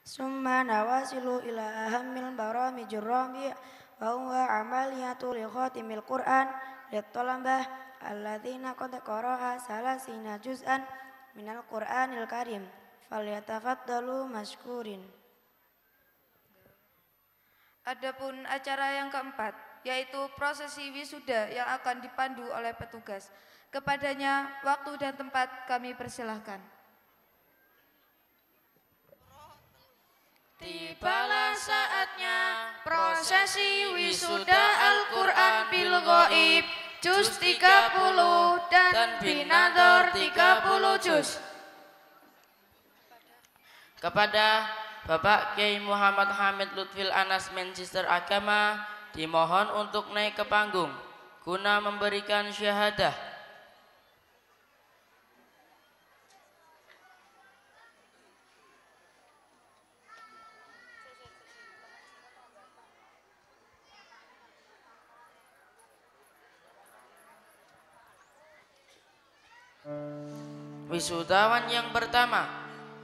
summa nawasilu ila ahammil baramijur rabi' wa huwa amaliyatu li khatimil Qur'an lit-talabah alladzina qad qara'a salasina juz'an minal Qur'anil Karim falyatafaddalu mashkurin. Adapun acara yang keempat, yaitu prosesi wisuda yang akan dipandu oleh petugas. Kepadanya waktu dan tempat kami persilahkan. Tibalah saatnya prosesi wisuda Al-Quran bil ghaib juz 30 dan binador 30 juz. Kepada Bapak Kiai Muhammad Hamid Lutfil Anas Manchester Agama dimohon untuk naik ke panggung guna memberikan syahadah. Wisudawan yang pertama,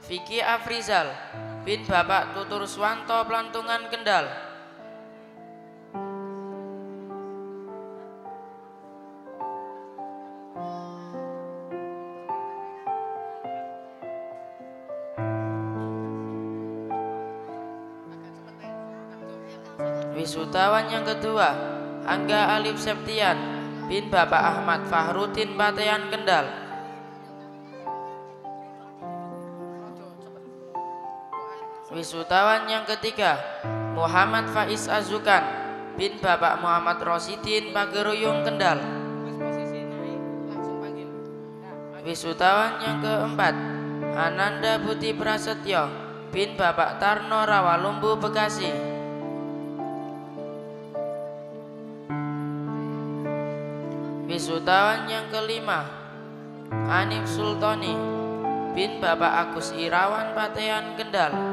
Vicky Afrizal bin Bapak Tutur Swanto Pelantungan Kendal. Wisudawan yang kedua, Angga Alif Septian bin Bapak Ahmad Fahrudin Patean Kendal. Wisudawan yang ketiga, Muhammad Faiz Azukan bin Bapak Muhammad Rosidin Pageruyung Kendal. Wisudawan yang keempat, Ananda Putih Prasetyo bin Bapak Tarno Rawalumbu Bekasi. Wisudawan yang kelima, Anif Sultoni bin Bapak Agus Irawan Patean Kendal.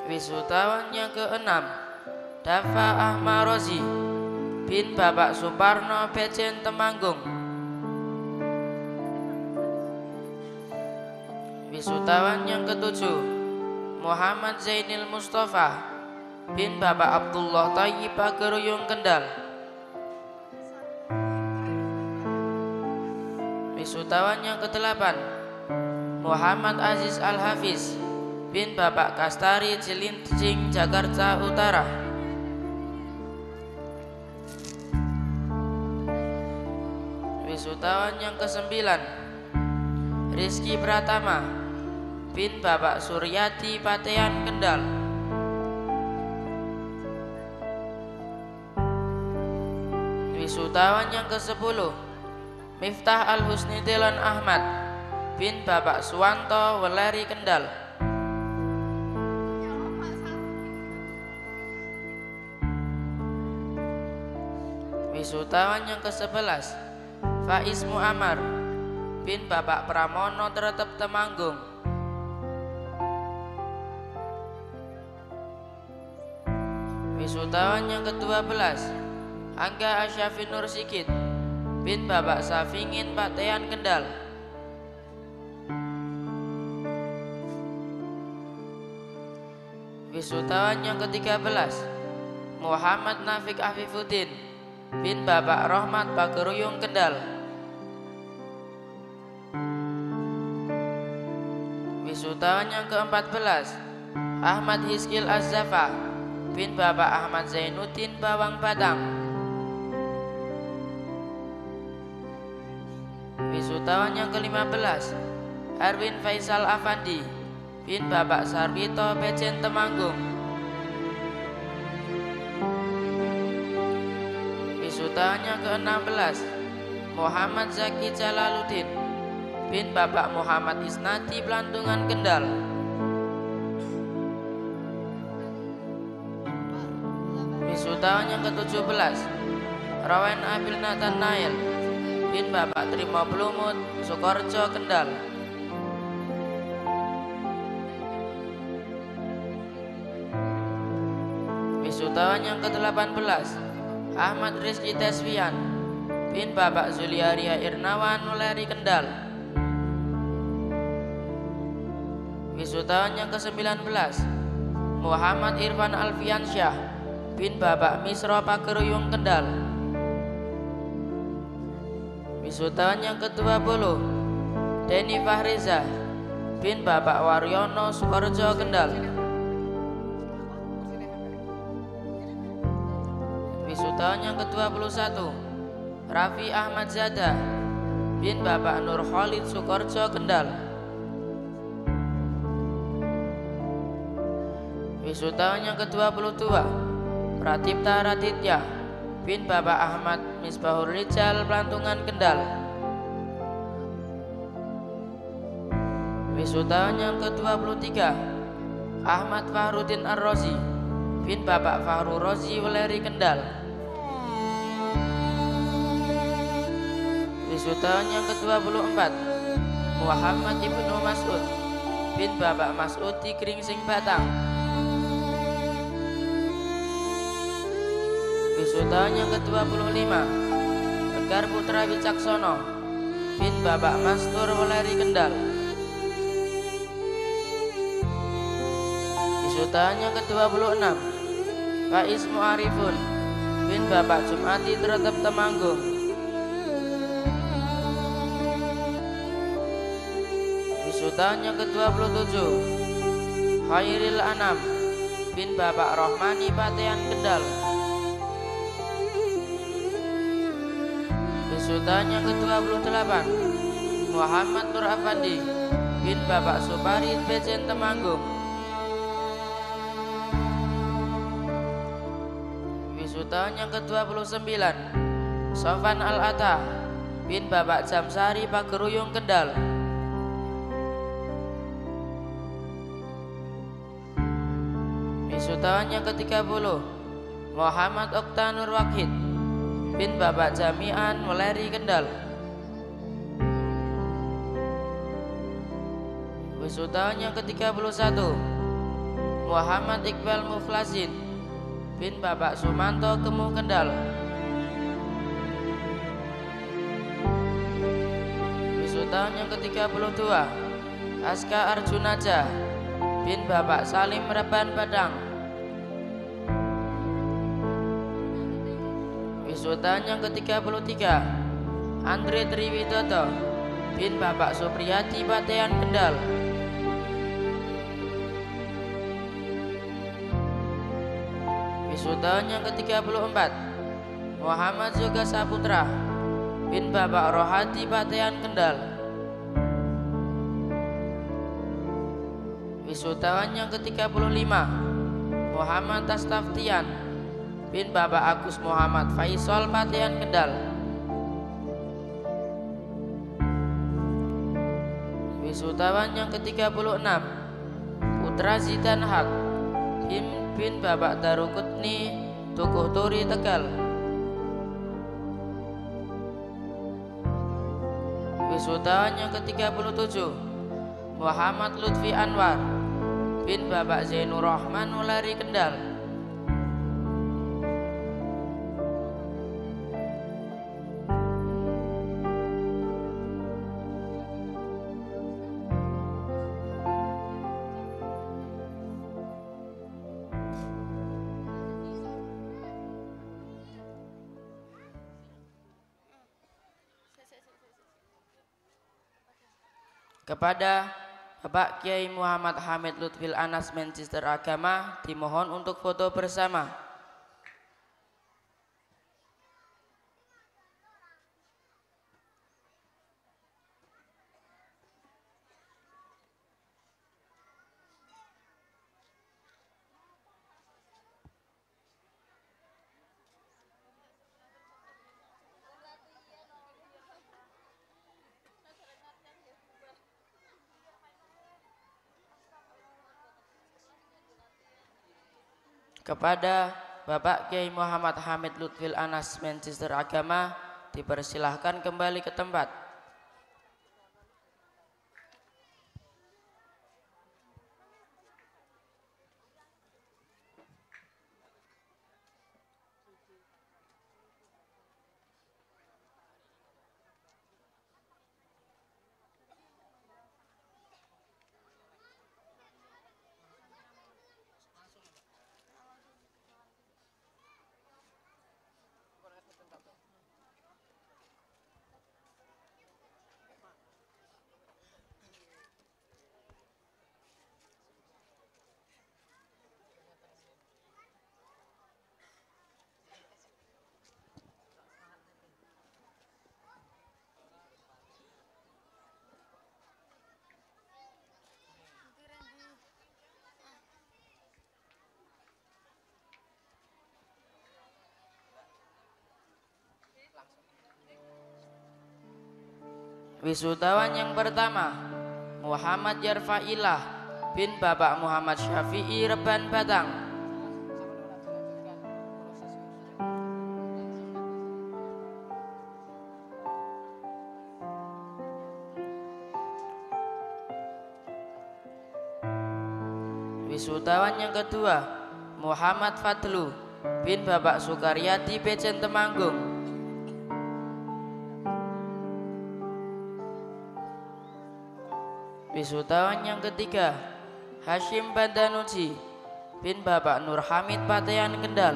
Wisudawan yang keenam, Dafa Ahmarozi bin Bapak Suparno Becen Temanggung. Wisudawan yang ketujuh, Muhammad Zainil Mustafa bin Bapak Abdullah Tayyib Pageruyung Kendal. Wisudawan yang kedelapan, Muhammad Aziz Al-Hafiz bin Bapak Kastari Cilincing Jakarta Utara. Wisudawan yang kesembilan, Rizky Pratama bin Bapak Suryati Patean Kendal. Wisudawan yang ke-10, Miftah Al-Husni Delon Ahmad bin Bapak Suwanto Weleri Kendal. Wisudawan yang ke-11, Faiz Muammar bin Bapak Pramono Tretep Temanggung. Wisudawan yang ke-12, Angga Asyafi Nur Sikit bin Bapak Safingin Patean Kendal. Wisudawan yang ke-13, Muhammad Nafik Afifuddin bin Bapak Rohmat Pageruyung Kendal. Wisudawan yang ke-14, Ahmad Hiskil Az-Zafa bin Bapak Ahmad Zainuddin Bawang Batang. Wisudawan yang ke-15, Erwin Faisal Afandi bin Bapak Sarwito Becen Temanggung. Wisudawan yang ke-16, Muhammad Zaki Jalaluddin bin Bapak Muhammad Isnadi Pelantungan Kendal. Wisudawan yang ke-17, Rawen Abil Nathan Nail bin Bapak Trimo Blumut Sukorjo Kendal. Wisudawan yang ke-18, Ahmad Rizky Teswian bin Bapak Zuliaria Irnawan Nuleri Kendal. Wisudawan yang ke-19 Muhammad Irfan Alfiansyah bin Bapak Misro Pageruyung Kendal. Wisudawan yang ke-20 Deni Fahriza bin Bapak Waryono Sukorejo Kendal. Wisudawan yang ke-21 Raffi Ahmad Zada bin Bapak Nur Khalid Sukorejo Kendal. Wisudawan yang ke-22 Pratipta Raditya bin Bapak Ahmad Misbahur Rijal Pelantungan Kendal. Wisudawan yang ke-23 Ahmad Fahrudin Ar-Rozi bin Bapak Fahru Rozi Weleri Kendal. Wisudawan yang ke-24 Muhammad Ibnu Mas'ud bin Bapak Mas'ud di Kringsing Batang. Wisudawan yang ke-25 Tegar Putra Wicaksono bin Bapak Mastur Weleri Kendal. Wisudawan yang ke-26 Faiz Mu'arifun bin Bapak Jumati Teretep Temanggung. Wisudawan yang ke-27 Khairil Anam bin Bapak Rohmani Patean Kendal. Wisudawan yang ke-28 Muhammad Nur Afandi bin Bapak Supari Bejen Temanggung. Wisudawan yang ke-29 Sofan Al-Atta bin Bapak Jamsari Pageruyung Kendal. Wisudawan yang ke-30 Muhammad Oktanur Wakid bin Bapak Jami'an Weleri Kendal. Wisudawan yang ke-31 Muhammad Iqbal Muflasin bin Bapak Sumanto Kemu Kendal. Wisudawan yang ke-32 Aska Arjunaja bin Bapak Salim Reban Padang. Wisudawan yang ke-33 Andre Triwidodo bin Bapak Supriyadi Patean Kendal. Wisudawan yang ke-34 Muhammad Zoga Saputra bin Bapak Rohadi Patean Kendal. Wisudawan yang ke-35 Muhammad Tastaftian bin Bapak Agus Muhammad Faisal Patean Kendal. Wisudawan yang ke-36 Putra Zidan Haq bin Bapak Darukutni Tukuh Turi Tegal. Wisudawan yang ke-37 Muhammad Lutfi Anwar bin Bapak Zainur Rahman Ulari Kendal. Kepada Bapak Kiai Muhammad Hamid Lutfil Anas Manchester Agama dimohon untuk foto bersama. Kepada Bapak Kiai Muhammad Hamid Lutfil Anas Manchester Agama dipersilahkan kembali ke tempat. Wisudawan yang pertama, Muhammad Yarfailah bin Bapak Muhammad Syafi'i Reban Batang. Wisudawan yang kedua, Muhammad Fadlu bin Bapak Sukaryadi Bejen Temanggung. Wisudawan yang ketiga, Hashim Bandanuji bin Bapak Nur Hamid Patean Kendal.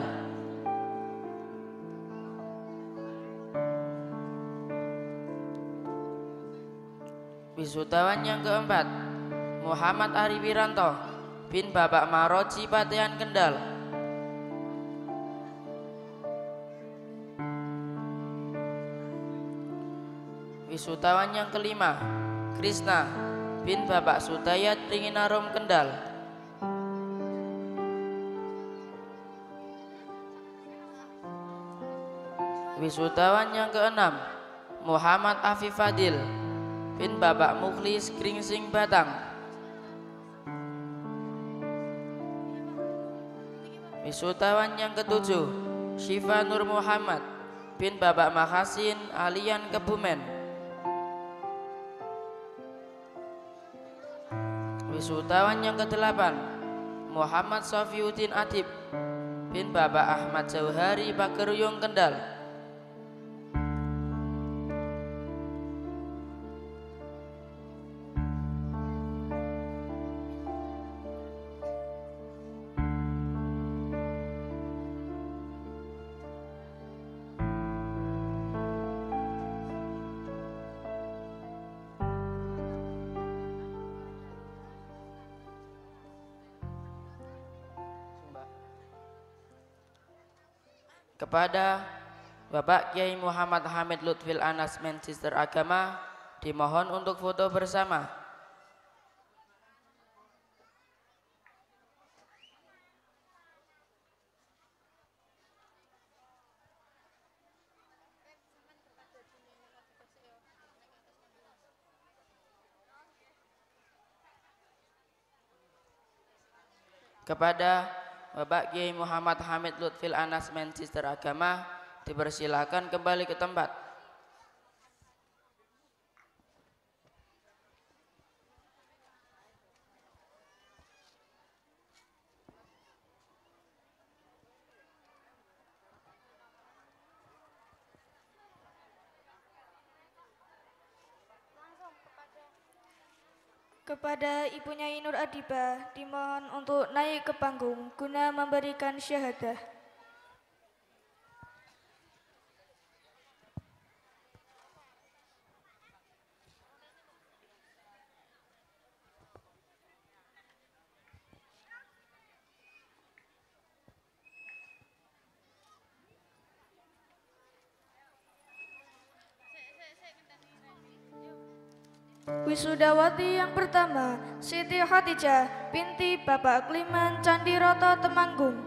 Wisudawan yang keempat, Muhammad Ari Wiranto bin Bapak Maroji Patean Kendal. Wisudawan yang kelima, Krishna bin Bapak Sudayat Ringinarom Kendal. Wisudawan yang keenam, Muhammad Afif Fadil bin Bapak Mukhlis Gringsing Batang. Wisudawan yang ketujuh, Syifa Nur Muhammad bin Bapak Makasin Alian Kebumen. Wisudawan yang kedelapan, Muhammad Sofiuddin Adib bin Bapak Ahmad Jauhari Pageruyung Kendal. Kepada Bapak Kiai Muhammad Hamid Lutfil Anas Manchester Agama dimohon untuk foto bersama. Kepada Bapak Kiai Muhammad Hamid Lutfil Anas Manchester Agama dipersilakan kembali ke tempat. Kepada Ibu Nyai Nur Adibah dimohon untuk naik ke panggung guna memberikan syahadah. Wisudawati yang pertama, Siti Khadijah binti Bapak Kliman Candiroto Temanggung.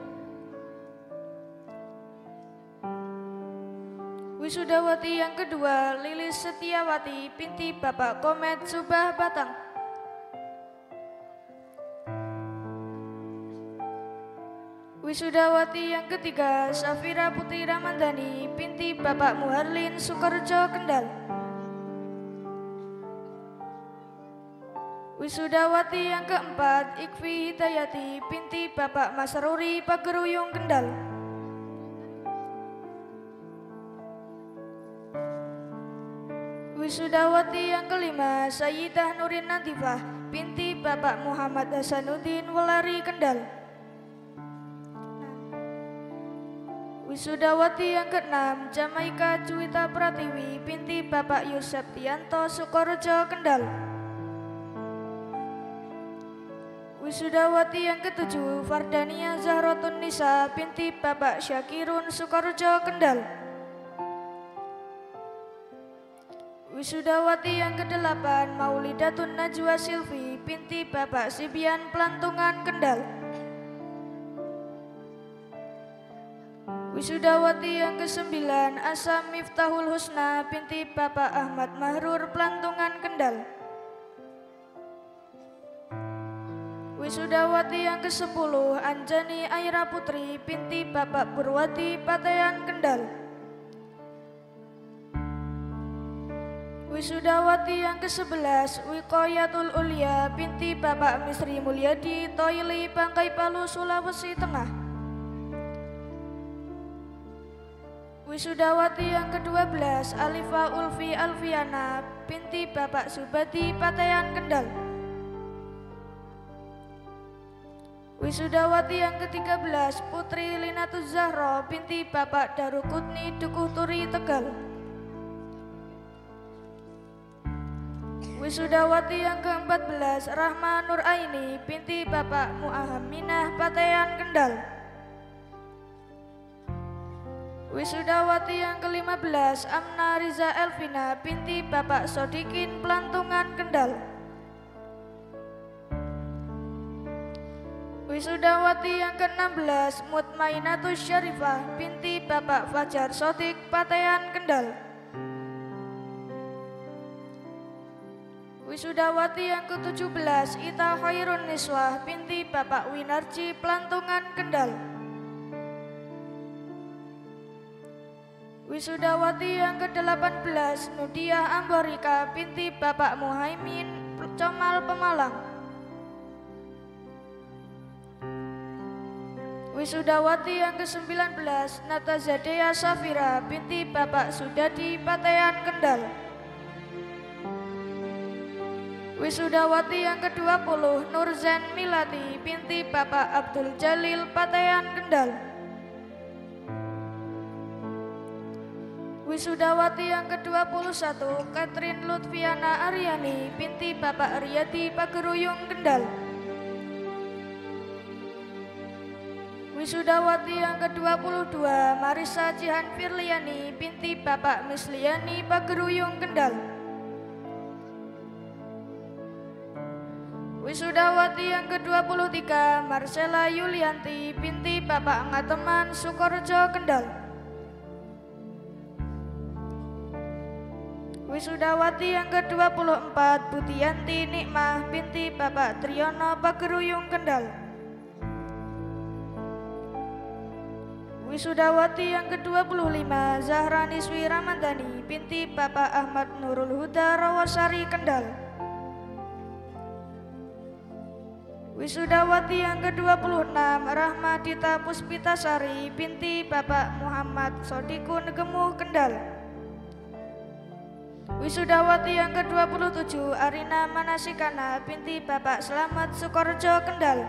Wisudawati yang kedua, Lilis Setiawati binti Bapak Komet Subah Batang. Wisudawati yang ketiga, Safira Putri Ramandani binti Bapak Muharlin Sukorejo Kendal. Wisudawati yang keempat, Ikfi Hidayati binti Bapak Masruri Pageruyung Kendal. Wisudawati yang kelima, Sayyidah Nurin Natifah binti Bapak Muhammad Hasanuddin Welari Kendal. Wisudawati yang keenam, Jamaika Juwita Pratiwi binti Bapak Yusuf Tianto Sukorejo Kendal. Wisudawati yang ketujuh, Fardania Zahratun Nisa binti Bapak Syakirun Sukorejo Kendal. Wisudawati yang kedelapan, Maulidatun Najwa Silvi binti Bapak Sibian Pelantungan Kendal. Wisudawati yang ke-9 Asa Miftahul Husna binti Bapak Ahmad Mahrur Pelantungan Kendal. Wisudawati yang ke-10 Anjani Aira Putri binti Bapak Purwati Patean Kendal. Wisudawati yang ke-11 Wikoyatul Ulia binti Bapak Misri Mulyadi Toili Bangkai Palu Sulawesi Tengah. Wisudawati yang ke-12 Alifa Ulfi Alfiana binti Bapak Subadi Patean Kendal. Wisudawati yang ke-13 Putri Linatuz Zahra binti Bapak Darukutni Dukuh Turi Tegal. Wisudawati yang ke-14 Rahma Nur Aini binti Bapak Mu'ahaminah Patean Kendal. Wisudawati yang ke-15 Amna Riza Elvina binti Bapak Sodikin Pelantungan Kendal. Wisudawati yang ke-16 Mutmainatus Syarifah binti Bapak Fajar Sodik Patean Kendal. Wisudawati yang ke-17 Ita Khairun Niswah binti Bapak Winarji Pelantungan Kendal. Wisudawati yang ke-18 Nudiah Amborika binti Bapak Muhaimin Comal Pemalang. Wisudawati yang ke-19 Natazadea Safira binti Bapak Sudadi Patean Kendal. Wisudawati yang ke-20 Nurzen Milati binti Bapak Abdul Jalil Patean Kendal. Wisudawati yang ke-21 Katrin Lutfiana Aryani binti Bapak Aryadi Pageruyung Kendal. Wisudawati yang ke-22 Marisa Jihan Firliani binti Bapak Misliani Pageruyung Kendal. Wisudawati yang ke-23 Marcella Yulianti binti Bapak Ngateman Sukorejo Kendal. Wisudawati yang ke-24 Butianti Nikmah binti Bapak Triyono Pageruyung Kendal. Wisudawati yang ke-25 Zahra Niswi Ramadhani binti Bapak Ahmad Nurul Huda Rawasari Kendal. Wisudawati yang ke-26 Rahmadita Puspitasari binti Bapak Muhammad Sodikun Gemuh Kendal. Wisudawati yang ke-27 Arina Manasikana binti Bapak Slamet Sukorejo Kendal.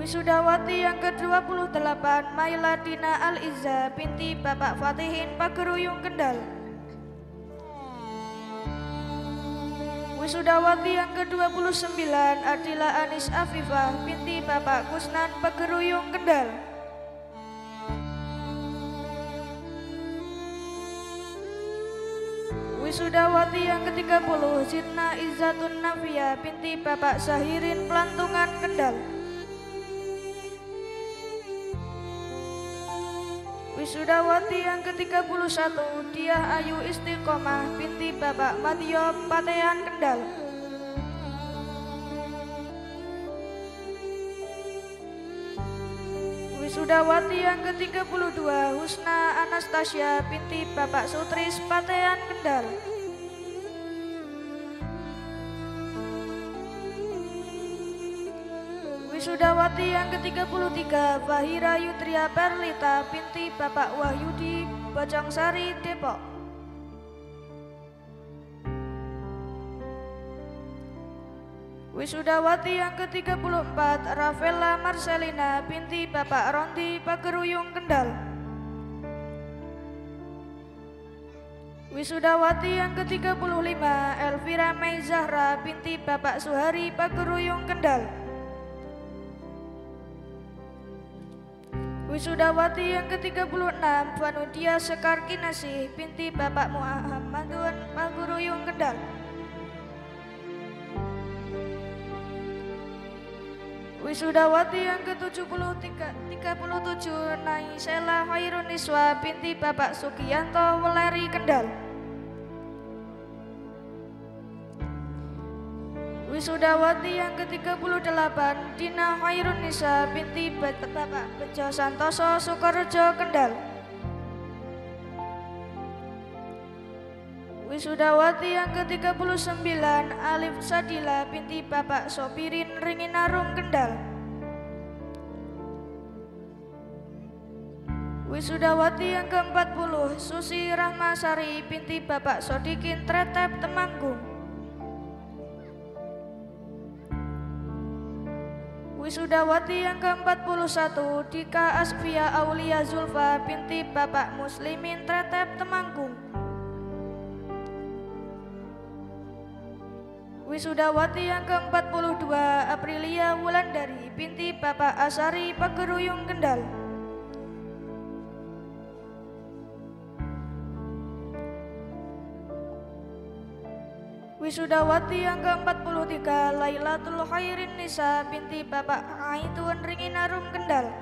Wisudawati yang ke-28 Mailadina Al-Izza binti Bapak Fatihin Pageruyung Kendal. Wisudawati yang ke-29 Adila Anis Afifah binti Bapak Kusnan Pageruyung Kendal. Wisudawati yang ke-30 Sidna Izzatun Nafia binti Bapak Sahirin Pelantungan Kendal. Wisudawati yang ke-31 Diah Ayu Istiqomah binti Bapak Madyo Patean Kendal. Wisudawati yang ke-32 Husna Anastasia binti Bapak Sutris Patean Kendal. Wisudawati yang ke-33 Fahira Yudria Perlita binti Bapak Wahyudi Bajongsari Depok. Wisudawati yang ke-34 Rafaela Marcelina binti Bapak Rondi Pageruyung Kendal. Wisudawati yang ke-35 Elvira Mei Zahra binti Bapak Suhari Pageruyung Kendal. Wisudawati yang ke-36 Vanudia Sekar Kinasih binti Bapak Muhammadun Pageruyung Kendal. Wisudawati yang ke-37 Naisela Khairun Niswa binti Bapak Sugiyanto Weleri Kendal. Wisudawati yang ke-38 Dina Khairun Nisa binti Bapak Bejo Santoso Sukorejo Kendal. Wisudawati yang ke-39 Alif Sadila binti Bapak Sopirin Ringinarum Kendal. Wisudawati yang ke-40 Susi Rahmasari binti Bapak Sodikin Tretep Temanggung. Wisudawati yang ke-41 Dika Asfia Aulia Zulfa binti Bapak Muslimin Tretep Temanggung. Wisudawati yang ke-42 Aprilia Wulandari binti Bapak Asari Pageruyung Kendal. Wisudawati yang ke-43 Lailatul Khairin Nisa binti Bapak Aitun Ringinarum Kendal.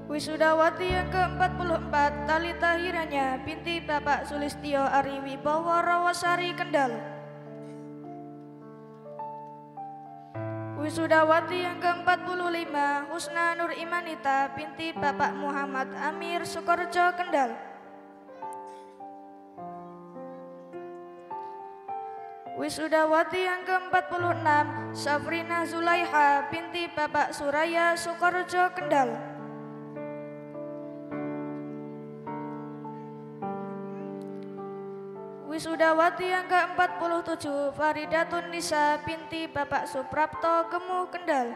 Wisudawati yang ke-44 Talita Hiranya binti Bapak Sulistyo Ari Wibowo Rawasari Kendal. Wisudawati yang ke-45 Husna Nur Imanita binti Bapak Muhammad Amir Sukorejo Kendal. Wisudawati yang ke-46 Safrina Zulaiha binti Bapak Suraya Sukorejo Kendal. Wisudawati yang ke-47 Faridatun Nisa binti Bapak Suprapto Gemuh Kendal.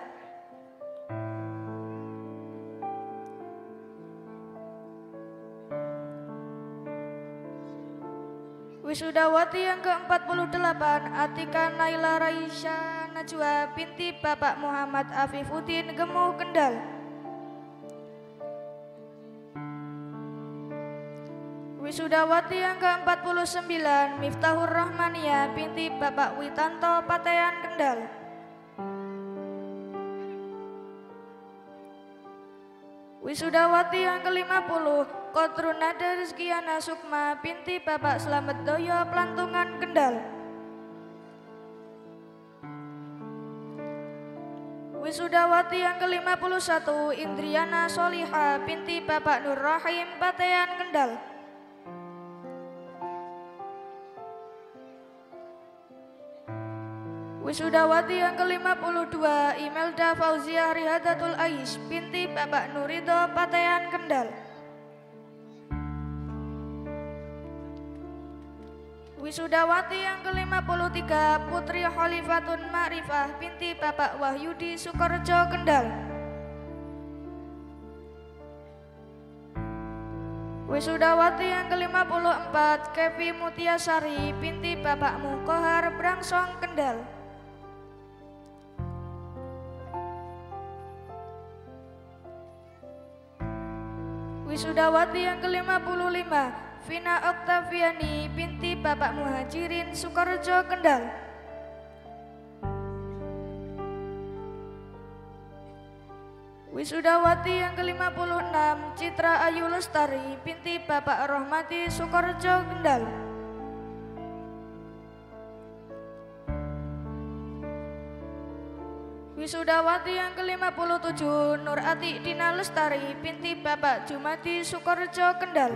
Wisudawati yang ke-48 Atika Naila Raisya Najwa binti Bapak Muhammad Afifuddin Gemuh Kendal. Wisudawati yang ke-49 Miftahur Rahmania binti Bapak Witanto Patean Kendal. Wisudawati yang ke-50 Kodrunada Rizkiana Sukma binti Bapak Slamet Doyo Plantungan Kendal. Wisudawati yang ke-51 Indriana Soliha binti Bapak Nur Rahim Patean Kendal. Wisudawati yang ke-52 Imelda Fauzia Rihadatul Ais binti Bapak Nurido Patean Kendal. Wisudawati yang ke-53 Putri Khalifatun Ma'rifah binti Bapak Wahyudi Sukorejo Kendal. Wisudawati yang ke-54 Kevi Mutiasari binti Bapak Mukohar Brangsong Kendal. Wisudawati yang ke-55 Vina Oktaviani binti Bapak Muhajirin Sukorejo Kendal. Wisudawati yang ke-56 Citra Ayu Lestari binti Bapak Rohmati Sukorejo Kendal. Wisudawati yang ke-57 Nur Ati Dina Lestari binti Bapak Jumadi Sukorejo Kendal.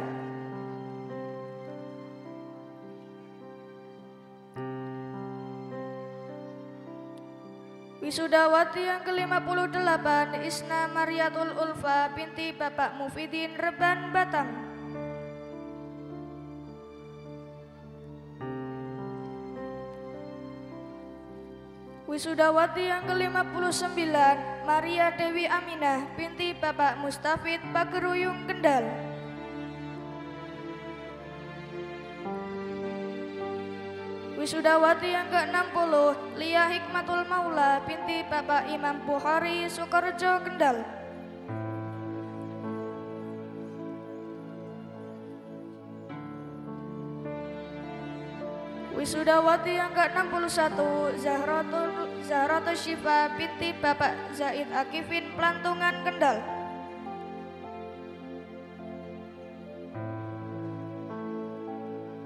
Wisudawati yang ke-58 Isna Mariatul Ulfa binti Bapak Mufidin Reban Batang. Wisudawati yang ke-59 Maria Dewi Aminah binti Bapak Mustafid Pageruyung Kendal. Wisudawati yang ke-60 Lia Hikmatul Maula binti Bapak Imam Bukhari Sukorejo Kendal. Wisudawati yang ke-61 Zahratul Syifa binti Bapak Zaid Akifin Pelantungan Kendal.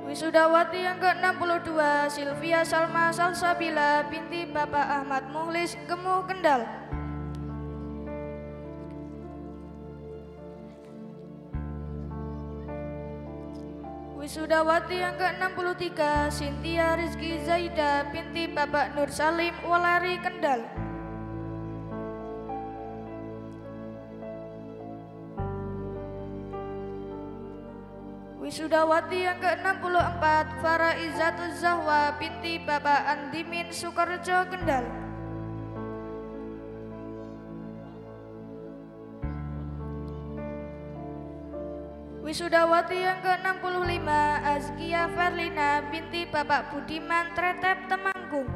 Wisudawati yang ke-62 Silvia Salma Salsabila binti Bapak Ahmad Muhlis Gemuh Kendal. Wisudawati yang ke-63 Cynthia Rizky Zaida binti Bapak Nur Salim Walari Kendal. Wisudawati yang ke-64 Farah Izzatul Zahwa binti Bapak Andimin Sukorejo Kendal. Wisudawati yang ke-65 Azkia Farlina binti Bapak Budiman Tretep Temanggung.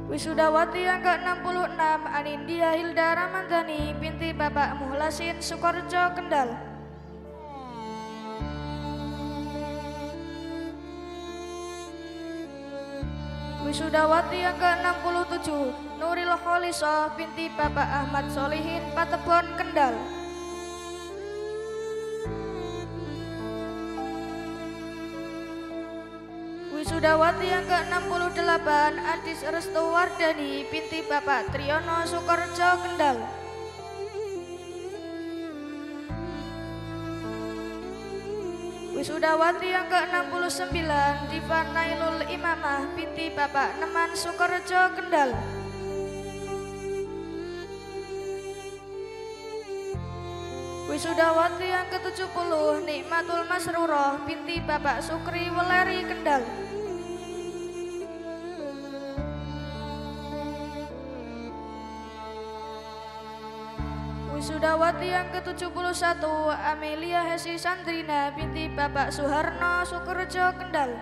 Wisudawati yang ke-66 Anindya Hilda Ramadhani binti Bapak Muhlasin Sukorejo Kendal. Wisudawati yang ke-67 Nuril Kholisoh binti Bapak Ahmad Solihin Patebon Kendal. Wisudawati yang ke-68 Adis Restu Wardani binti Bapak Triyono Sukorejo Kendal. Wisudawati yang ke-69 Diva Nailul Imamah binti Bapak Neman Sukorejo Kendal. Wisudawati yang ke-70 Nikmatul Masruroh binti Bapak Sukri Weleri Kendal. Wisudawati yang ke-71 Amelia Hesi Sandrina binti Bapak Suharno Sukorejo Kendal.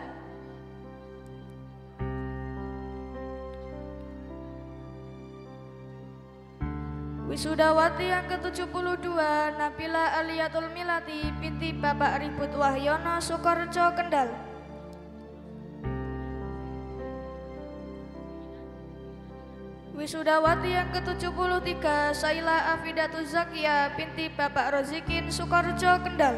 Wisudawati yang ke-72 Nabila Aliyatul Milati binti Bapak Ribut Wahyono Sukorejo Kendal. Wisudawati yang ke-73 Saila Afidatul Zakia binti Bapak Rozikin Sukorejo Kendal.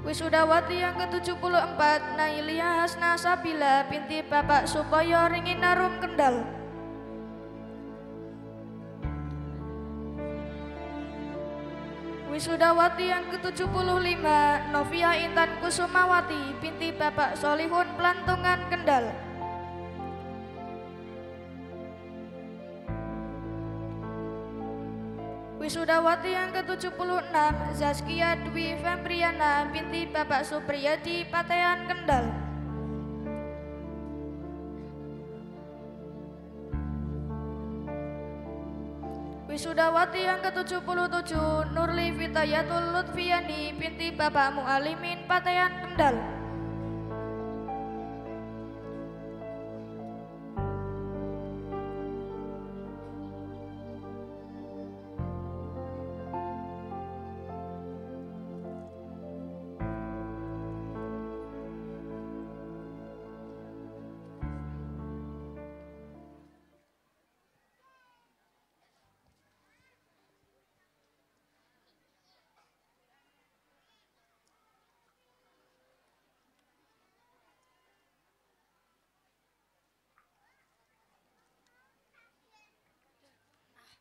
Wisudawati yang ke-74 Nailia Hasna Sabila binti Bapak Supoyo Ringinarum Kendal. Wisudawati yang ke-75 Novia Intan Kusumawati binti Bapak Solihun Pelantungan Kendal. Wisudawati yang ke-76 Zaskia Dwi Fembriana binti Bapak Supriyadi Patean Kendal. Wisudawati yang ke-77 Nurli Vitayatul Lutfiani binti Bapak Mu'alimin Patean Kendal.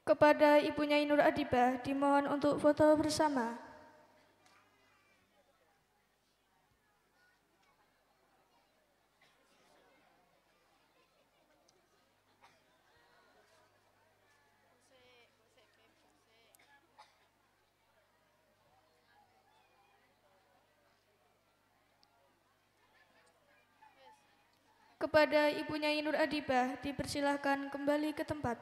Kepada Ibu Nyai Nur Adibah dimohon untuk foto bersama. Kepada Ibu Nyai Nur Adibah dipersilahkan kembali ke tempat.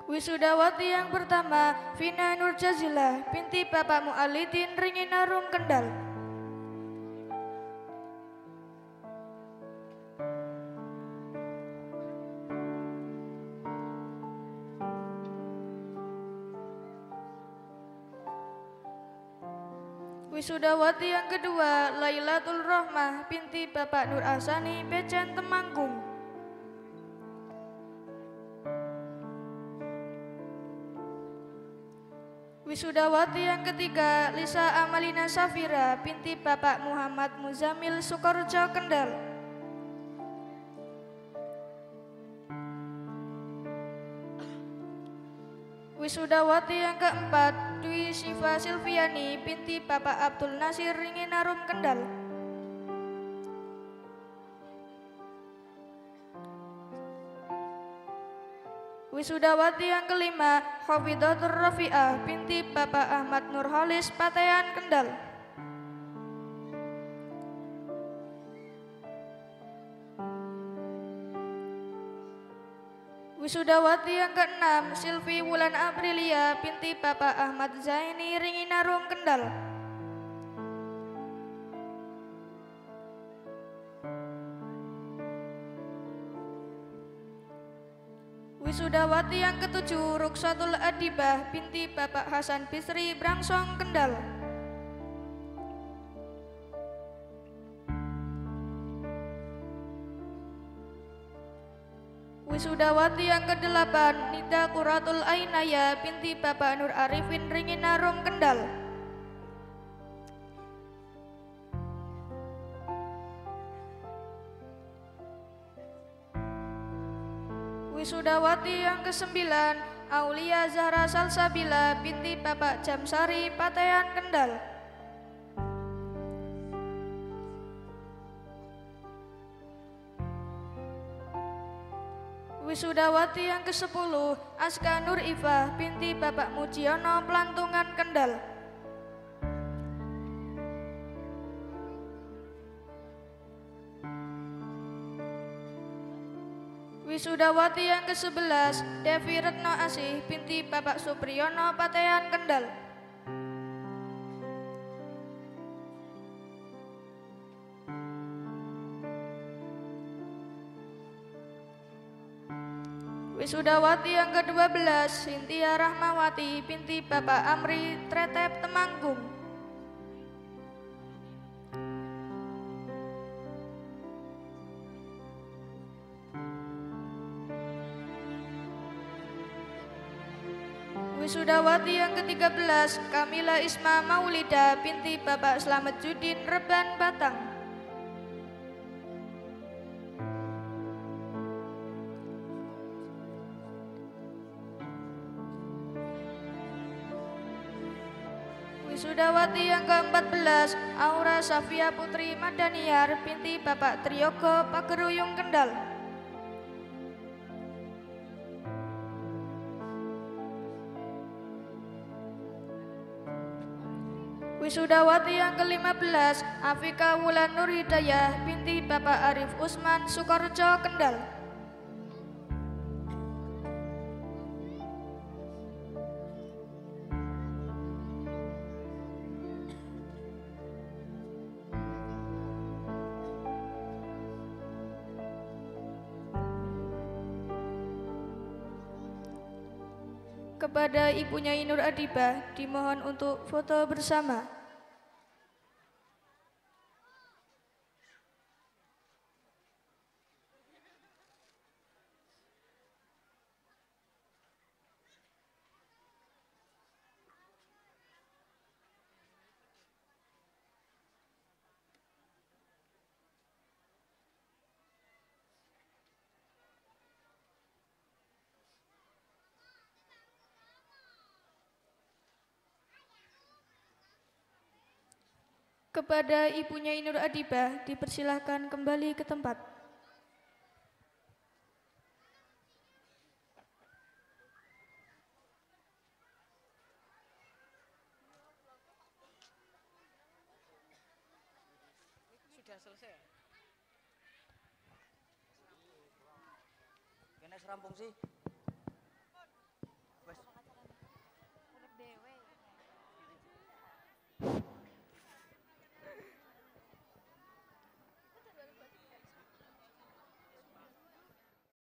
Wisudawati yang pertama, Vina Nurjazilah, binti Bapak Mu'alidin Ringinarum Kendal. Wisudawati yang kedua, Lailatul Rohmah, binti Bapak Nur Asani, Becen Temanggung. Wisudawati yang ketiga, Lisa Amalina Safira, binti Bapak Muhammad Muzamil Sukorejo Kendal. Wisudawati yang keempat, Dwi Siva Silviani, binti Bapak Abdul Nasir Ringinarum Kendal. Wisudawati yang kelima, Khofidatur Rafi'ah, binti Bapak Ahmad Nurholis Patean Kendal. Wisudawati yang keenam, Silvi Wulan Aprilia, binti Bapak Ahmad Zaini Ringinarum Kendal. Wisudawati yang ketujuh, Ruksatul Adibah, binti Bapak Hasan Bisri Brangsong Kendal. Wisudawati yang kedelapan, Nida Quratul Ainaya, binti Bapak Nur Arifin Ringinarum Kendal. Wisudawati yang kesembilan, Aulia Zahra Salsabila, binti Bapak Jamsari Patean Kendal. Wisudawati yang ke-10, Aska Nur Ifah, binti Bapak Mujiono Pelantungan Kendal. Wisudawati yang ke-11, Devi Retno Asih, binti Bapak Supriyono Patean Kendal. Wisudawati yang ke-12, Sintia Rahmawati, binti Bapak Amri Tretep Temanggung. Wisudawati yang ke-13, Kamila Isma Maulida, binti Bapak Slamet Judin Reban Batang. Wisudawati yang ke-14, Aura Safia Putri Madaniar, binti Bapak Triyogo Pageruyung Kendal. Wisudawati yang ke-15, Afika Wulan Nur Hidayah, binti Bapak Arif Usman Sukorejo Kendal. Kepada Ibu Nyai Nur Adibah dimohon untuk foto bersama. Kepada Ibu Nyai Nur Adibah dipersilahkan kembali ke tempat. Sudah selesai. Kena serampung sih.